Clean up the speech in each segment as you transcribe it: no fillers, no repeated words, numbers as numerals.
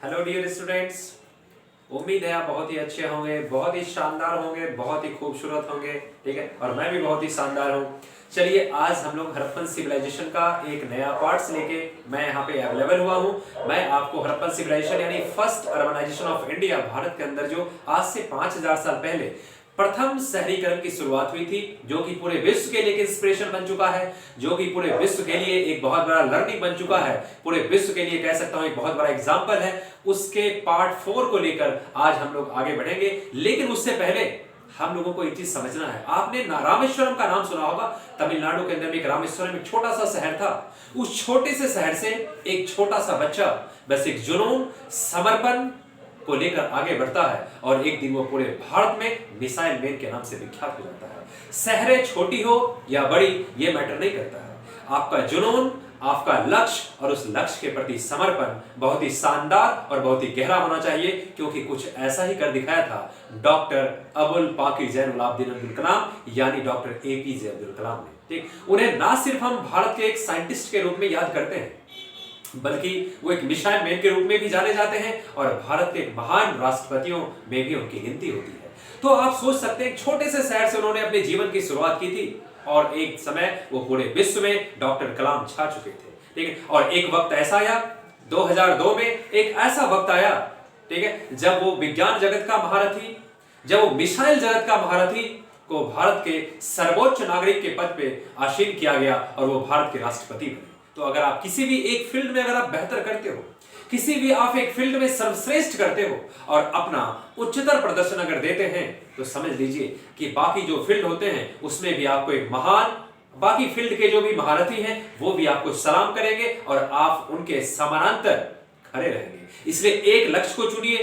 Hello dear students. उम्मीद है आप बहुत ही अच्छे होंगे, बहुत ही शानदार होंगे, बहुत ही खूबसूरत होंगे। ठीक है, और मैं भी बहुत ही शानदार हूँ। चलिए, आज हम लोग हड़प्पन सिविलाइजेशन का एक नया पार्ट्स लेके मैं यहाँ पे अवेलेबल हुआ हूँ। मैं आपको हड़प्पन सिविलाइजेशन यानी फर्स्ट अर्बनाइजेशन ऑफ इंडिया, भारत के अंदर जो आज से 5000 साल पहले प्रथम शहरीकरण की शुरुआत हुई थी, जो कि पूरे विश्व के लिए इंस्पिरेशन बन चुका है, जो कि पूरे विश्व के लिए एक बहुत बड़ा लर्निंग बन चुका है, पूरे विश्व के लिए कह सकता हूं एक बहुत बड़ा एग्जांपल है। उसके पार्ट 4 को लेकर आज हम लोग आगे बढ़ेंगे। लेकिन उससे पहले हम लोगों को एक चीज समझना है। आपने रामेश्वरम का नाम सुना होगा। तमिलनाडु के अंदर में एक रामेश्वरम एक छोटा सा शहर था। उस छोटे से शहर से एक छोटा सा बच्चा बस एक जुनून, समर्पण को लेकर आगे बढ़ता है और एक दिन वो पूरे भारत में मिसाइल मैन के नाम से विख्यात हो जाता है। शहरें छोटी हो या बड़ी ये मैटर नहीं करता है। आपका जुनून, आपका लक्ष्य और उस लक्ष्य के प्रति समर्पण बहुत ही शानदार और बहुत ही गहरा होना चाहिए, क्योंकि कुछ ऐसा ही कर दिखाया था डॉक्टर अबुल पाकिर जैनुल आबदीन अब्दुल कलाम यानी डॉक्टर एपीजे अब्दुल कलाम ने। ठीक, उन्हें ना सिर्फ हम भारत के एक साइंटिस्ट के रूप में याद करते हैं, बल्कि वो एक मिसाइल मैन के रूप में भी जाने जाते हैं और भारत के महान राष्ट्रपतियों में भी उनकी गिनती होती है। तो आप सोच सकते हैं, छोटे से शहर से उन्होंने अपने जीवन की शुरुआत की थी और एक समय वो पूरे विश्व में डॉक्टर कलाम छा चुके थे। ठीक है, और एक वक्त ऐसा आया 2002 में, एक ऐसा वक्त आया, ठीक है, जब वो विज्ञान जगत का महारथी, जब वो मिसाइल जगत का महारथी को भारत के सर्वोच्च नागरिक के पद पे आसीन किया गया और वो भारत के राष्ट्रपति बने। तो अगर आप किसी भी एक फील्ड में अगर आप बेहतर करते हो, किसी भी आप एक फील्ड में सर्वश्रेष्ठ करते हो और अपना उच्चतर प्रदर्शन अगर देते हैं, तो समझ लीजिए कि बाकी जो फील्ड होते हैं उसमें भी आपको एक महान, बाकी फील्ड के जो भी महारथी हैं वो भी आपको सलाम करेंगे और आप उनके समानांतर खड़े रहेंगे। इसलिए एक लक्ष्य को चुनिए,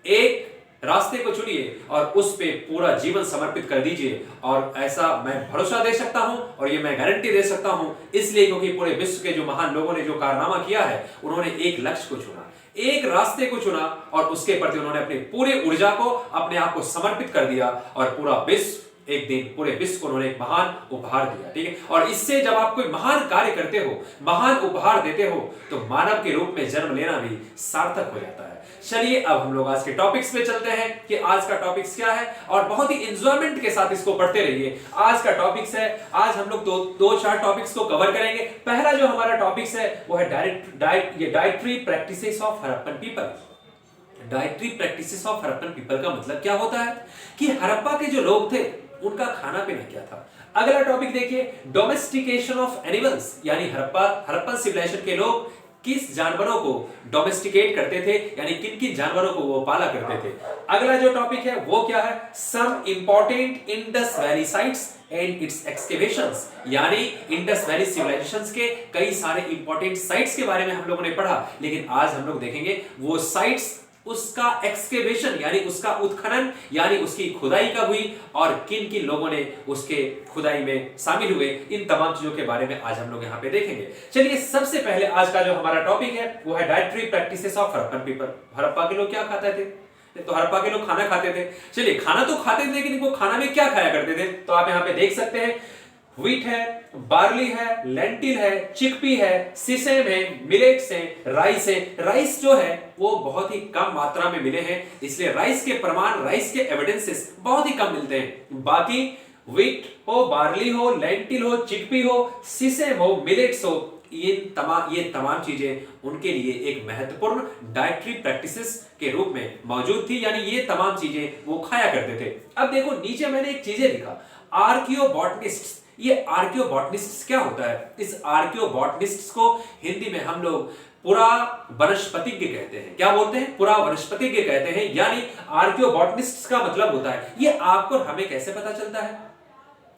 एक रास्ते को चुनिए और उस पे पूरा जीवन समर्पित कर दीजिए। और ऐसा मैं भरोसा दे सकता हूं और ये मैं गारंटी दे सकता हूं, इसलिए क्योंकि पूरे विश्व के जो महान लोगों ने जो कारनामा किया है, उन्होंने एक लक्ष्य को चुना, एक रास्ते को चुना और उसके प्रति उन्होंने अपनी पूरी ऊर्जा को, अपने आप को समर्पित कर दिया और पूरा विश्व, एक दिन पूरे विश्व को उन्होंने एक महान उपहार दिया। ठीक है, और इससे जब आप कोई महान कार्य करते हो, महान उपहार देते हो, तो मानव के रूप में जन्म लेना भी सार्थक हो जाता है। चलिए, अब हम लोग आज के टॉपिक्स पे चलते हैं कि आज का टॉपिक्स क्या है और बहुत ही एंजॉयमेंट के साथ इसको पढ़ते रहिए। आज का टॉपिक्स है, आज हम लोग दो चार टॉपिक्स को कवर करेंगे। पहला जो हमारा टॉपिक्स है वो है dietary practices of Harappan people. Dietary practices of Harappan people का मतलब क्या होता है कि हड़प्पा के जो लोग थे उनका खाना पीना क्या था। अगला टॉपिक देखिए, डोमेस्टिकेशन ऑफ एनिमल्स, यानी हड़प्पन सिविलाइजेशन के लोग किस जानवरों को डोमेस्टिकेट करते थे, यानी किन किन जानवरों को वो पाला करते थे। अगला जो टॉपिक है वो क्या है, some important Indus valley sites and its excavations, यानी इंडस वैली सिविलाइजेशंस के कई सारे इंपॉर्टेंट साइट्स के बारे में हम लोगों ने पढ़ा। लेकिन आज हम लोग देखेंगे वो साइट्स, उसका एक्सकेवेशन यानी उसका उत्खनन यानी उसकी खुदाई कब हुई और किन किन लोगों ने उसके खुदाई में शामिल हुए, इन तमाम चीजों के बारे में आज हम लोग यहाँ पे देखेंगे। चलिए, सबसे पहले आज का जो हमारा टॉपिक है वो है dietary practices of Harappan people. Harappa के लोग क्या खाते थे? तो हड़प्पा के लोग खाना खाते थे। चलिए, खाना तो खाते थे, लेकिन वो खाना में क्या खाया करते थे? तो आप यहाँ पे देख सकते हैं, व्हीट है, बार्ली है, लेंटिल है, चिकपी है, सिसेम है, मिलेट्स है, राइस है। राइस जो है वो बहुत ही कम मात्रा में मिले हैं, इसलिए राइस के प्रमाण, राइस के एविडेंसेस बहुत ही कम मिलते हैं। बाकी व्हीट हो, बार्ली हो, लेंटिल हो, चिकपी हो, सिसेम हो, मिलेट्स हो, ये तमाम चीजें उनके लिए एक महत्वपूर्ण डाइटरी प्रैक्टिसेस के रूप में मौजूद थी, यानी ये तमाम चीजें वो खाया करते थे। अब देखो, नीचे मैंने एक चीजें लिखा, आर्कियोबॉटनिस्ट्स। ये आर्कियोबॉटनिस्ट क्या होता है? इस आर्कियोबॉटनिस्ट को हिंदी में हम लोग पुरा वनस्पतिज्ञ कहते हैं। क्या बोलते हैं? पुरा वनस्पतिज्ञ कहते हैं, यानी आर्कियोबॉटनिस्ट का मतलब होता है। ये आपको हमें कैसे पता चलता है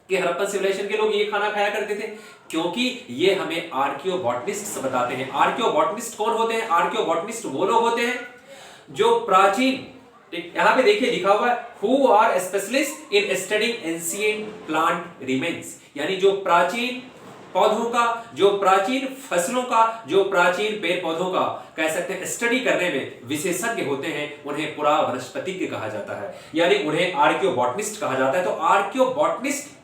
कि हड़प्पन सिविलाइजेशन के लोग ये खाना खाया करते थे? क्योंकि ये हमें आर्कियोबॉटनिस्ट बताते हैं। आर्कियोबॉटनिस्ट कौन होते हैं? आर्कियोबॉटनिस्ट वो लोग होते हैं जो प्राचीन, यहां पे देखिए लिखा हुआ है, who are specialist in studying ancient plant remains, यानी जो प्राचीन पौधों का, जो प्राचीन फसलों का, जो प्राचीन पेड़ पौधों का कह सकते हैं स्टडी करने में विशेषज्ञ होते हैं, उन्हें पुरा वनस्पतिज्ञ कहा जाता है, यानी उन्हें आर्कियोबॉटनिस्ट कहा जाता है। तो आर्कियोबॉटनिस्ट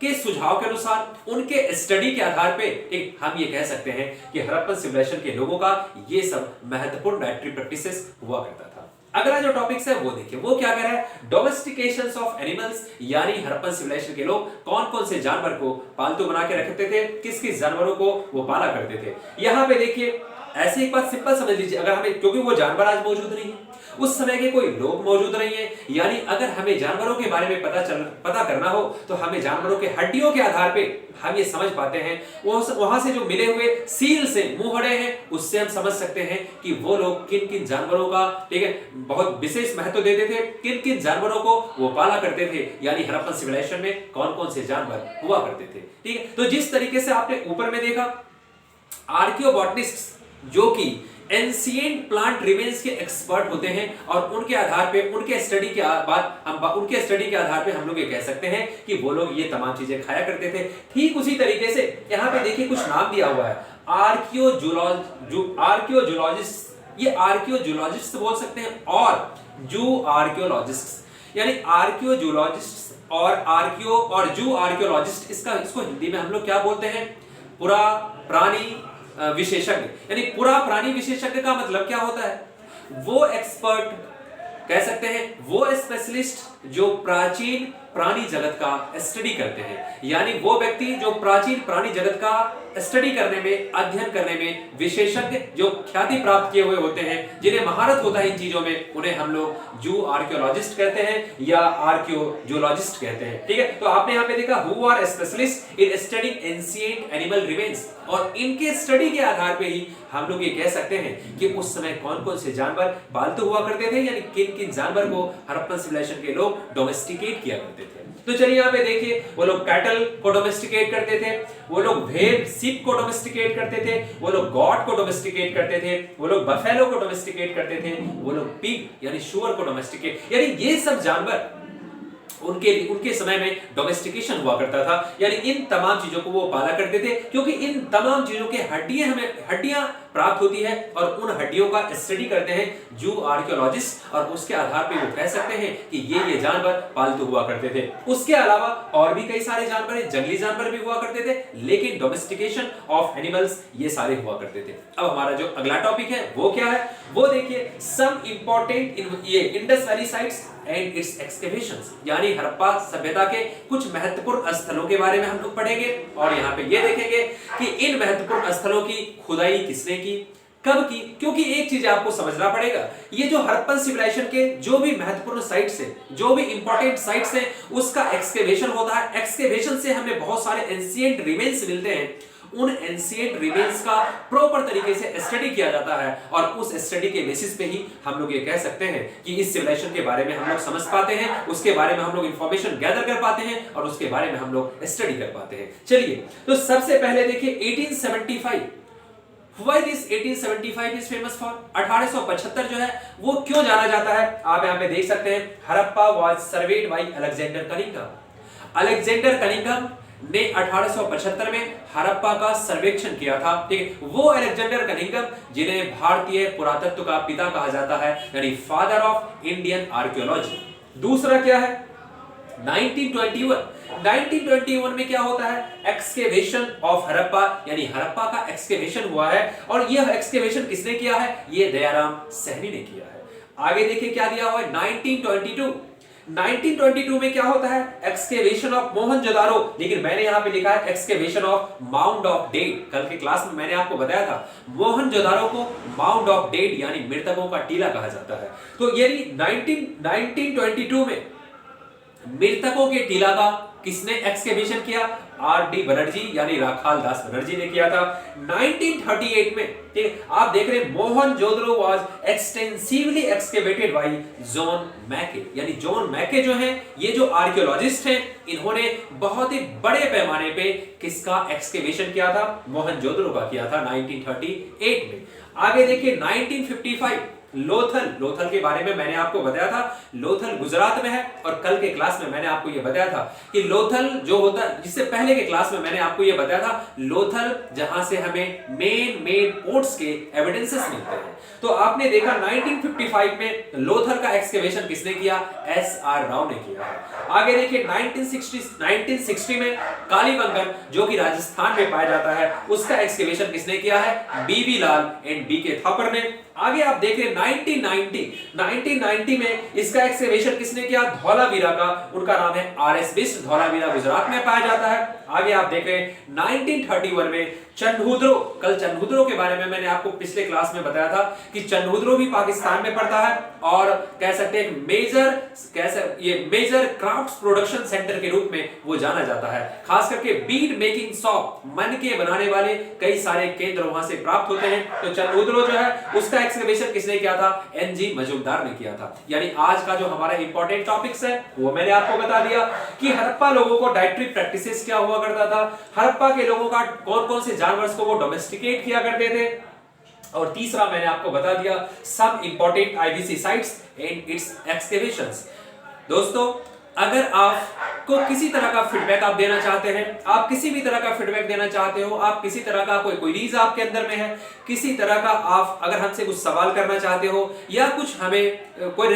के सुझाव के अनुसार, उनके स्टडी के आधार पे एक हम ये कह सकते हैं कि हड़प्पन सिविलाइजेशन के लोगों का ये सब महत्वपूर्ण डाइटरी प्रैक्टिसेस हुआ करता था। अगला जो टॉपिक्स है वो देखिए, वो क्या कह रहा है, डोमेस्टिकेशंस ऑफ एनिमल्स, यानी हड़प्पन सिविलाइजेशन के लोग कौन कौन से जानवर को पालतू बना के रखते थे, किस किस जानवरों को वो पाला करते थे। यहां पे देखिए ऐसे एक बात सिंपल समझ लीजिए, अगर हमें, क्योंकि वो जानवर आज मौजूद नहीं है, उस समय के कोई लोग मौजूद नहीं है, यानी अगर हमें जानवरों के बारे में पता करना हो तो हमें जानवरों के हड्डियों के आधार पे हम ये समझ पाते हैं, वहां से जो मिले हुए सील से मुंहड़े हैं उससे हम समझ सकते हैं कि वो लोग किन किन जानवरों का, ठीक है, बहुत विशेष महत्व देते थे, किन किन जानवरों को वो पाला करते थे, यानी हड़प्पन सिविलाइजेशन में कौन कौन से जानवर हुआ करते थे। ठीक है, तो जिस तरीके से आपने ऊपर में देखा, आर्कियोबॉटनिस्ट जो कि एंशिएंट प्लांट रिमेन्स के एक्सपर्ट होते हैं और उनके आधार पे, उनके स्टडी के आधार पे हम लोग ये कह सकते हैं कि वो लोग ये तमाम चीजें खाया करते थे। ठीक उसी तरीके से यहाँ पे देखिए कुछ नाम दिया हुआ है, आर्कियोजोलॉजिस्ट, ये आर्कियोजोलॉजिस्ट बोल सकते हैं और जू आर्कियोलॉजिस्ट, यानी आर्कियोजोलॉजिस्ट और जू आर्कियोलॉजिस्ट, इसको हिंदी में हम लोग क्या बोलते हैं, पुरा प्राणी विशेषज्ञ। यानी पुरा प्राणी विशेषज्ञ का मतलब क्या होता है, वो एक्सपर्ट कह सकते हैं, वो स्पेशलिस्ट जो प्राचीन प्राणी जगत का स्टडी करते हैं, यानी वो व्यक्ति जो प्राचीन प्राणी जगत का स्टडी करने में, अध्ययन करने में विशेषज्ञ, जो ख्याति प्राप्त किए हुए होते हैं, जिन्हें महारत होता है इन चीजों में, उन्हें हम लोग जू आर्कियोलॉजिस्ट कहते हैं या आर्कियोजोलॉजिस्ट कहते हैं। ठीक है, तो आपने यहाँ पे देखा who are specialist in studying ancient animal remains, और इनके स्टडी के आधार पे ही हम लोग ये कह सकते हैं कि उस समय कौन कौन से जानवर पालतू हुआ करते थे, यानी किन किन जानवर को हड़प्पन सिविलाइजेशन के लोग डोमेस्टिकेट किया करते थे। तो चलिए यहाँ पे देखिए, वो लोग कैटल को डोमेस्टिकेट करते थे, वो लोग भेड़ सीप को डोमेस्टिकेट करते थे, वो लोग गॉट को डोमेस्टिकेट करते थे, वो लोग बफेलो को डोमेस्टिकेट करते थे, वो लोग पिग यानी शुअर को डोमेस्टिकेट, यानी ये सब जानवर उनके समय में डोमेस्टिकेशन हुआ करता था, यानी इन तमाम चीजों को वो पाला करते थे, क्योंकि इन तमाम चीजों के हड्डियां प्राप्त होती है और उन हड्डियों का स्टडी करते हैं जू आर्कियोलॉजिस्ट, और उसके आधार पे वो कह सकते हैं कि ये जानवर पालतू हुआ करते थे। उसके अलावा और भी कई सारे जानवर हैं, जंगली जानवर भी हुआ करते थे, लेकिन डोमेस्टिकेशन ऑफ एनिमल्स ये सारे हुआ करते थे। अब हमारा जो अगला टॉपिक है वो क्या है, वो देखिए, some important Indus valley sites and its excavations, यानी हड़प्पा सभ्यता के कुछ महत्वपूर्ण स्थलों के बारे में हम लोग पढ़ेंगे, और यहाँ पे ये देखेंगे कि इन महत्वपूर्ण स्थलों की खुदाई किसने की, कब की, क्योंकि एक चीज आपको समझना पड़ेगा, ये जो हड़प्पन सिविलाइजेशन के जो भी महत्वपूर्ण साइट्स हैं, जो भी इंपॉर्टेंट साइट्स हैं, उसका एक्सकेवेशन होता है। एक्सकेवेशन से हमें बहुत सारे एंशिएंट रिमेन्स मिलते हैं, उन एंशिएंट रिमेन्स का प्रॉपर तरीके से स्टडी किया जाता है, और उस स्टडी के बेसिस पे ही हम लोग ये कह सकते हैं कि इस सिविलाइजेशन के बारे में हम लोग समझ पाते हैं, उसके बारे में हम लोग इंफॉर्मेशन गैदर कर पाते हैं, और उसके बारे में हम लोग स्टडी कर पाते हैं। चलिए, तो सबसे पहले देखिए 1875, why this 1875 is famous for, 1875 जो है वो क्यों जाना जाता है, आप यहां पे देख सकते हैं, Harappa was served by Alexander Cunningham. Alexander Cunningham ने 1875 में हड़प्पा का सर्वेक्षण किया था। ठीक है, वो अलेक्जेंडर कनिंघम जिन्हें भारतीय पुरातत्व का पिता कहा जाता है, यानी फादर ऑफ इंडियन आर्कियोलॉजी। दूसरा क्या है, 1921 में क्या होता है, एक्सकेवेशन ऑफ हड़प्पा, यानी हड़प्पा का एक्सकेवेशन हुआ है, और यह एक्सकेवेशन किसने किया है, ये दयाराम सहनी ने किया है। आगे देखिए क्या दिया हुआ है, 1922 में क्या होता है, एक्सकेवेशन ऑफ मोहनजोदारो, लेकिन मैंने यहां पे लिखा है excavation of mound of dead. कल के क्लास में मैंने आपको बताया था मोहनजोदारो को माउंड ऑफ डेड यानी मृतकों का टीला कहा जाता है। तो यानी 1922 में मृतकों के टीला का किसने एक्सकेवेशन किया, आर.डी. बनर्जी यानी राखाल दास बनर्जी ने किया था। 1938 में, ठीक, आप देख रहे हैं, Mohenjodaro was extensively excavated bye John मैके, यानी जॉन मैके जो हैं, ये जो आर्कियोलॉजिस्ट हैं, इन्होंने बहुत ही बड़े पैमाने पे किसका एक्सकेवेशन किया था, मोहनजोदड़ो का किया था 1938 में। आगे देखिए 1955, लोथल, लोथल के बारे में मैंने आपको बताया था, लोथल गुजरात में है। और कल के क्लास में मैंने आपको यह बताया था कि लोथल जो होता है, जिससे पहले के क्लास में मैंने आपको यह बताया था लोथल जहां से हमें मेन पोर्ट्स के एविडेंसेस मिलते हैं। तो आपने देखा 1955 में लोथल का एक्सकेवेशन किसने किया? एस.आर. राव ने किया। आगे देखिए 1960 में कालीबंगन जो कि राजस्थान में पाया जाता है, उसका एक्सकेवेशन किसने किया है? BV. Lal and BK. Thapar ने। आगे आप देख रहे 1990 में इसका एक्सकेवेशन किसने किया? धौलावीरा का, उनका नाम है आर.एस. बिष्ट, धौलावीरा गुजरात में पाया जाता है। आगे आप देख रहे 1931 में चंदहुद्रो, कल चंदहुद्रो के बारे में मैंने आपको पिछले क्लास में बताया था कि चंदहुद्रो भी पाकिस्तान में पड़ता है और कह सकते हैं मेजर क्राफ्ट प्रोडक्शन सेंटर के रूप में वो जाना जाता है। खास करके बीड मेकिंग शॉप, मन के बनाने वाले कई सारे केंद्र वहां से प्राप्त होते हैं। तो चंदहुद्रो जो है उसका एक्सकेवेशन किसने किया था? एन.जी. मजूमदार ने किया था। यानी आज का जो हमारा इंपॉर्टेंट टॉपिक्स है वो मैंने आपको बता दिया कि हड़प्पा लोगों को डाइटरी प्रैक्टिसेस क्या हुआ करता था, हड़प्पा के लोगों का कौन-कौन से जानवर को वो डोमेस्टिकेट किया करते थे, और तीसरा मैंने आपको बता दिया some important IVC sites and its excavations. दोस्तों, अगर आपको किसी तरह का फीडबैक आप देना चाहते हैं, आप किसी भी तरह का फीडबैक देना चाहते हो, आप किसी तरह का कोई क्वेरीज आपके अंदर में है, किसी तरह का आप अगर हमसे कुछ सवाल करना चाहते हो या कुछ हमें कोई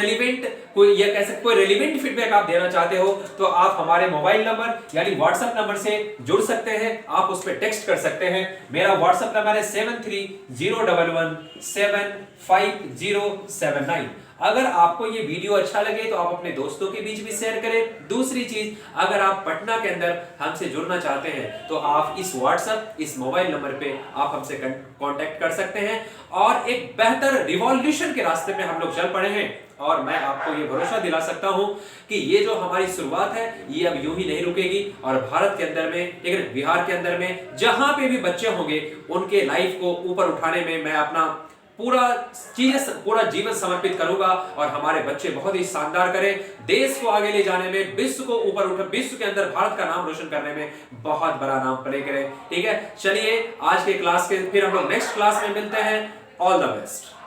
रेलिवेंट फीडबैक आप देना चाहते हो, तो आप हमारे मोबाइल नंबर यानी व्हाट्सएप नंबर से जुड़ सकते हैं। आप उस पर टेक्स्ट कर सकते हैं। मेरा व्हाट्सएप नंबर है 7301175079। अगर आपको ये वीडियो अच्छा लगे तो आप अपने दोस्तों के बीच भी शेयर करें। दूसरी चीज, अगर आप पटना के अंदर हमसे जुड़ना चाहते हैं तो आप इस व्हाट्सएप, इस मोबाइल नंबर पे आप हमसे कांटेक्ट कर सकते हैं और एक बेहतर रिवॉल्यूशन के रास्ते पे हम लोग चल पड़े हैं। और मैं आपको ये भरोसा दिला सकता हूं कि ये जो हमारी शुरुआत है ये अब यूं ही नहीं रुकेगी और भारत के अंदर में, लेकिन बिहार के अंदर में जहां पे भी बच्चे होंगे उनके लाइफ को ऊपर उठाने में मैं अपना पूरा जीवन समर्पित करूंगा और हमारे बच्चे बहुत ही शानदार करें, देश को आगे ले जाने में, विश्व को ऊपर उठा, विश्व के अंदर भारत का नाम रोशन करने में बहुत बड़ा नाम प्ले करें। ठीक है, चलिए आज के क्लास के फिर हम लोग नेक्स्ट क्लास में मिलते हैं। All the best.